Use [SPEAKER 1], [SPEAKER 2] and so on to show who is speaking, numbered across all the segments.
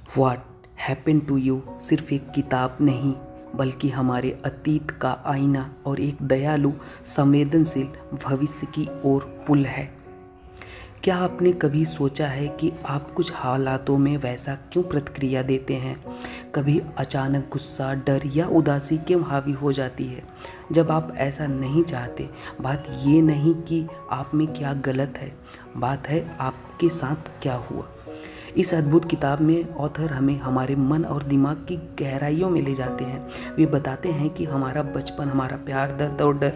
[SPEAKER 1] What happen to you सिर्फ एक किताब नहीं, बल्कि हमारे अतीत का आईना और एक दयालु संवेदनशील भविष्य की ओर पुल है। क्या आपने कभी सोचा है कि आप कुछ हालातों में वैसा क्यों प्रतिक्रिया देते हैं? कभी अचानक गुस्सा, डर या उदासी क्यों हावी हो जाती है जब आप ऐसा नहीं चाहते? बात ये नहीं कि आप में क्या गलत है, बात है आपके साथ क्या हुआ। इस अद्भुत किताब में ऑथर हमें हमारे मन और दिमाग की गहराइयों में ले जाते हैं। वे बताते हैं कि हमारा बचपन, हमारा प्यार, दर्द और डर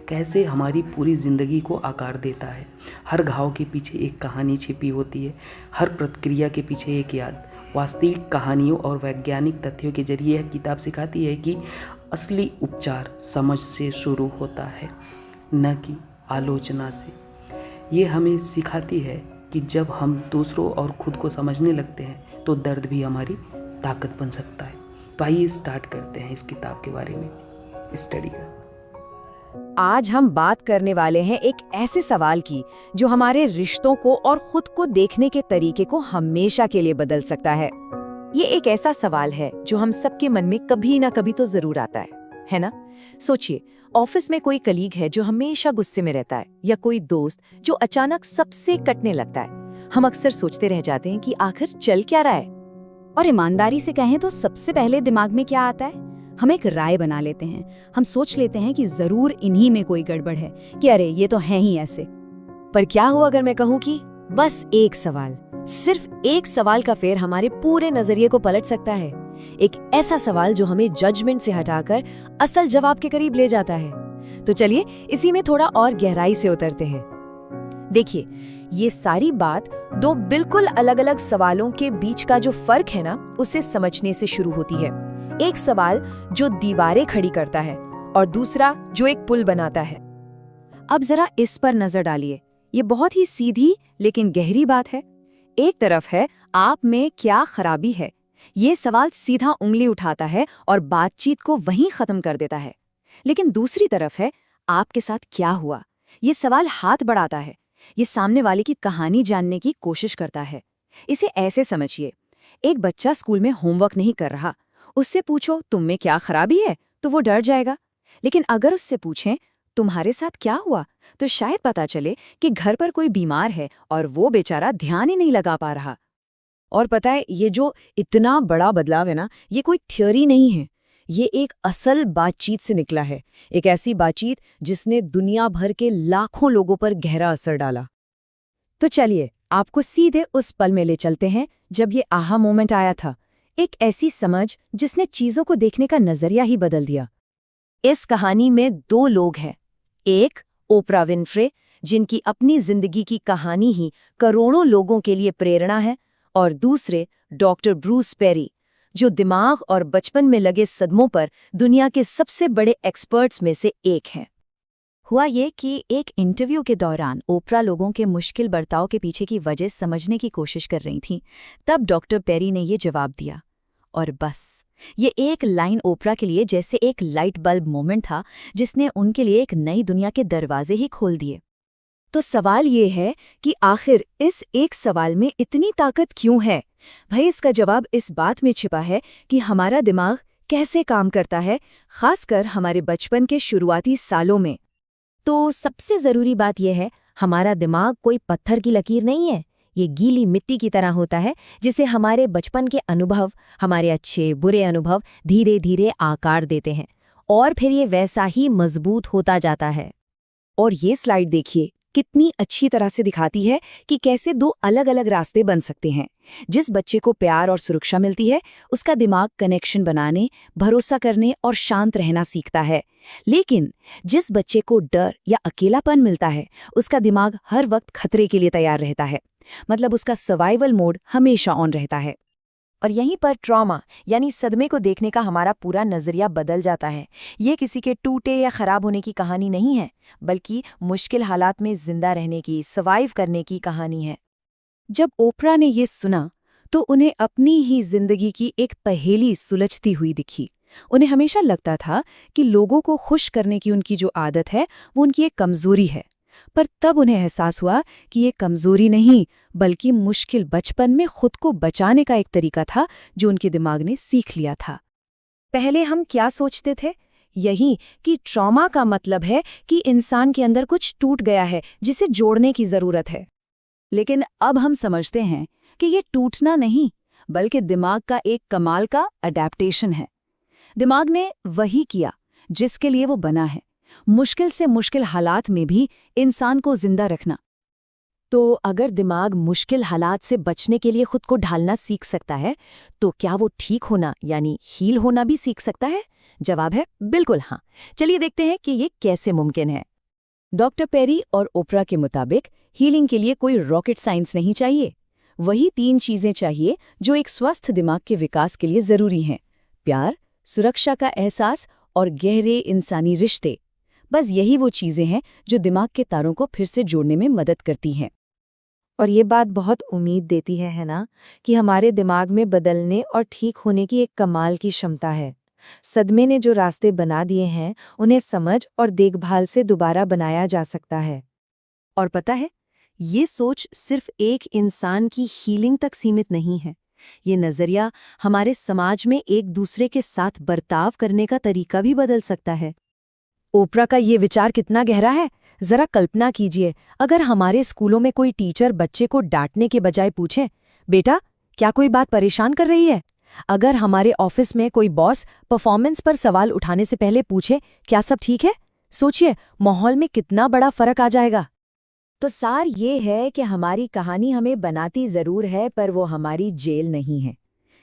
[SPEAKER 1] कैसे हमारी पूरी ज़िंदगी को आकार देता है। हर घाव के पीछे एक कहानी छिपी होती है, हर प्रतिक्रिया के पीछे एक याद। वास्तविक कहानियों और वैज्ञानिक तथ्यों के जरिए यह किताब सिखाती है कि असली उपचार समझ से शुरू होता है, न कि आलोचना से। ये हमें सिखाती है कि जब हम दूसरों और खुद को समझने लगते हैं तो दर्द भी हमारी ताकत बन सकता है। तो आइए स्टार्ट करते हैं इस किताब के बारे में स्टडी का।
[SPEAKER 2] आज हम बात करने वाले हैं एक ऐसे सवाल की जो हमारे रिश्तों को और खुद को देखने के तरीके को हमेशा के लिए बदल सकता है। ये एक ऐसा सवाल है जो हम सबके मन में कभी ना कभी तो जरूर आता है ना? सोचिए, ऑफिस में कोई कलीग है जो हमेशा गुस्से में रहता है, या कोई दोस्त जो अचानक सबसे कटने लगता है। हम अक्सर सोचते रह जाते हैं कि आखिर चल क्या रहा है।
[SPEAKER 3] और ईमानदारी से कहें तो सबसे पहले दिमाग में क्या आता है? हम एक राय बना लेते हैं। हम सोच लेते हैं कि जरूर इन्हीं में कोई गड़बड़ है, कि अरे ये तो है ही ऐसे।
[SPEAKER 2] पर क्या हुआ अगर मैं कहूँ कि बस एक सवाल, सिर्फ एक सवाल का फेर हमारे पूरे नजरिए को पलट सकता है। एक ऐसा सवाल जो हमें जजमेंट से हटाकर असल जवाब के करीब ले जाता है। तो चलिए इसी में थोड़ा और गहराई से उतरते हैं। देखिए, ये सारी बात दो बिल्कुल अलग अलग सवालों के बीच का जो फर्क है ना, उसे समझने से शुरू होती है। एक सवाल जो दीवारें खड़ी करता है और दूसरा जो एक पुल बनाता है। अब जरा इस पर नजर डालिए। ये बहुत ही सीधी लेकिन गहरी बात है। एक तरफ है आप में क्या खराबी है, ये सवाल सीधा उंगली उठाता है और बातचीत को वहीं खत्म कर देता है। लेकिन दूसरी तरफ है आपके साथ क्या हुआ, ये सवाल हाथ बढ़ाता है। ये सामने वाले की कहानी जानने की कोशिश करता है। इसे ऐसे समझिए, एक बच्चा स्कूल में होमवर्क नहीं कर रहा, उससे पूछो तुम में क्या खराबी है तो वो डर जाएगा। लेकिन अगर उससे पूछें तुम्हारे साथ क्या हुआ, तो शायद पता चले कि घर पर कोई बीमार है और वो बेचारा ध्यान ही नहीं लगा पा रहा। और पता है, ये जो इतना बड़ा बदलाव है ना, ये कोई थ्योरी नहीं है, ये एक असल बातचीत से निकला है। एक ऐसी बातचीत जिसने दुनिया भर के लाखों लोगों पर गहरा असर डाला। तो चलिए आपको सीधे उस पल में ले चलते हैं जब ये आहा मोमेंट आया था। एक ऐसी समझ जिसने चीजों को देखने का नजरिया ही बदल दिया। इस कहानी में दो लोग हैं, एक ओपरा विनफ्रे, जिनकी अपनी जिंदगी की कहानी ही करोड़ों लोगों के लिए प्रेरणा है, और दूसरे डॉक्टर ब्रूस पेरी, जो दिमाग और बचपन में लगे सदमों पर दुनिया के सबसे बड़े एक्सपर्ट्स में से एक हैं।
[SPEAKER 3] हुआ ये कि एक इंटरव्यू के दौरान ओपरा लोगों के मुश्किल बर्ताव के पीछे की वजह समझने की कोशिश कर रही थीं। तब डॉक्टर पेरी ने ये जवाब दिया, और बस ये एक लाइन ओपरा के लिए जैसे एक लाइट बल्ब मोमेंट था, जिसने उनके लिए एक नई दुनिया के दरवाजे ही खोल दिए। तो सवाल ये है कि आखिर इस एक सवाल में इतनी ताकत क्यों है? भाई, इसका जवाब इस बात में छिपा है कि हमारा दिमाग कैसे काम करता है, खासकर हमारे बचपन के शुरुआती सालों में। तो सबसे ज़रूरी बात यह है, हमारा दिमाग कोई पत्थर की लकीर नहीं है। ये गीली मिट्टी की तरह होता है, जिसे हमारे बचपन के अनुभव, हमारे अच्छे बुरे अनुभव धीरे धीरे आकार देते हैं, और फिर ये वैसा ही मजबूत होता जाता है। और ये स्लाइड देखिए, कितनी अच्छी तरह से दिखाती है कि कैसे दो अलग अलग रास्ते बन सकते हैं। जिस बच्चे को प्यार और सुरक्षा मिलती है, उसका दिमाग कनेक्शन बनाने, भरोसा करने और शांत रहना सीखता है। लेकिन जिस बच्चे को डर या अकेलापन मिलता है, उसका दिमाग हर वक्त खतरे के लिए तैयार रहता है। मतलब उसका सर्वाइवल मोड हमेशा ऑन रहता है। और यहीं पर ट्रॉमा यानी सदमे को देखने का हमारा पूरा नजरिया बदल जाता है। ये किसी के टूटे या खराब होने की कहानी नहीं है, बल्कि मुश्किल हालात में जिंदा रहने की, सर्वाइव करने की कहानी है। जब ओपरा ने ये सुना तो उन्हें अपनी ही जिंदगी की एक पहेली सुलझती हुई दिखी। उन्हें हमेशा लगता था कि लोगों को खुश करने की उनकी जो आदत है वो उनकी एक कमजोरी है। पर तब उन्हें एहसास हुआ कि ये कमजोरी नहीं, बल्कि मुश्किल बचपन में खुद को बचाने का एक तरीका था जो उनके दिमाग ने सीख लिया था।
[SPEAKER 2] पहले हम क्या सोचते थे? यही कि ट्रॉमा का मतलब है कि इंसान के अंदर कुछ टूट गया है जिसे जोड़ने की जरूरत है।
[SPEAKER 3] लेकिन अब हम समझते हैं कि ये टूटना नहीं, बल्कि दिमाग का एक कमाल का अडैप्टेशन है। दिमाग ने वही किया जिसके लिए वो बना है, मुश्किल से मुश्किल हालात में भी इंसान को जिंदा रखना।
[SPEAKER 2] तो अगर दिमाग मुश्किल हालात से बचने के लिए खुद को ढालना सीख सकता है, तो क्या वो ठीक होना यानी हील होना भी सीख सकता है? जवाब है बिल्कुल हाँ। चलिए देखते हैं कि ये कैसे मुमकिन है।
[SPEAKER 3] डॉक्टर पेरी और ओपरा के मुताबिक हीलिंग के लिए कोई रॉकेट साइंस नहीं चाहिए। वही 3 चीजें चाहिए जो एक स्वस्थ दिमाग के विकास के लिए जरूरी हैं: प्यार, सुरक्षा का एहसास और गहरे इंसानी रिश्ते। बस यही वो चीजें हैं जो दिमाग के तारों को फिर से जोड़ने में मदद करती हैं।
[SPEAKER 2] और ये बात बहुत उम्मीद देती है ना, कि हमारे दिमाग में बदलने और ठीक होने की एक कमाल की क्षमता है। सदमे ने जो रास्ते बना दिए हैं, उन्हें समझ और देखभाल से दोबारा बनाया जा सकता है।
[SPEAKER 3] और पता है, ये सोच सिर्फ एक इंसान की हीलिंग तक सीमित नहीं है। ये नजरिया हमारे समाज में एक दूसरे के साथ बर्ताव करने का तरीका भी बदल सकता है।
[SPEAKER 2] ओपरा का ये विचार कितना गहरा है, जरा कल्पना कीजिए, अगर हमारे स्कूलों में कोई टीचर बच्चे को डांटने के बजाय पूछे, बेटा क्या कोई बात परेशान कर रही है? अगर हमारे ऑफिस में कोई बॉस परफॉर्मेंस पर सवाल उठाने से पहले पूछे, क्या सब ठीक है? सोचिए, माहौल में कितना बड़ा फर्क आ जाएगा।
[SPEAKER 3] तो सार ये है कि हमारी कहानी हमें बनाती जरूर है, पर वो हमारी जेल नहीं है।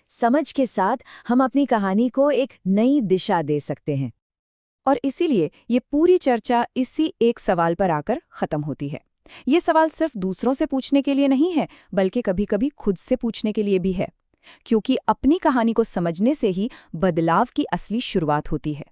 [SPEAKER 3] समझ के साथ हम अपनी कहानी को एक नई दिशा दे सकते हैं।
[SPEAKER 2] और इसीलिए ये पूरी चर्चा इसी एक सवाल पर आकर खत्म होती है। ये सवाल सिर्फ दूसरों से पूछने के लिए नहीं है, बल्कि कभी-कभी खुद से पूछने के लिए भी है, क्योंकि अपनी कहानी को समझने से ही बदलाव की असली शुरुआत होती है।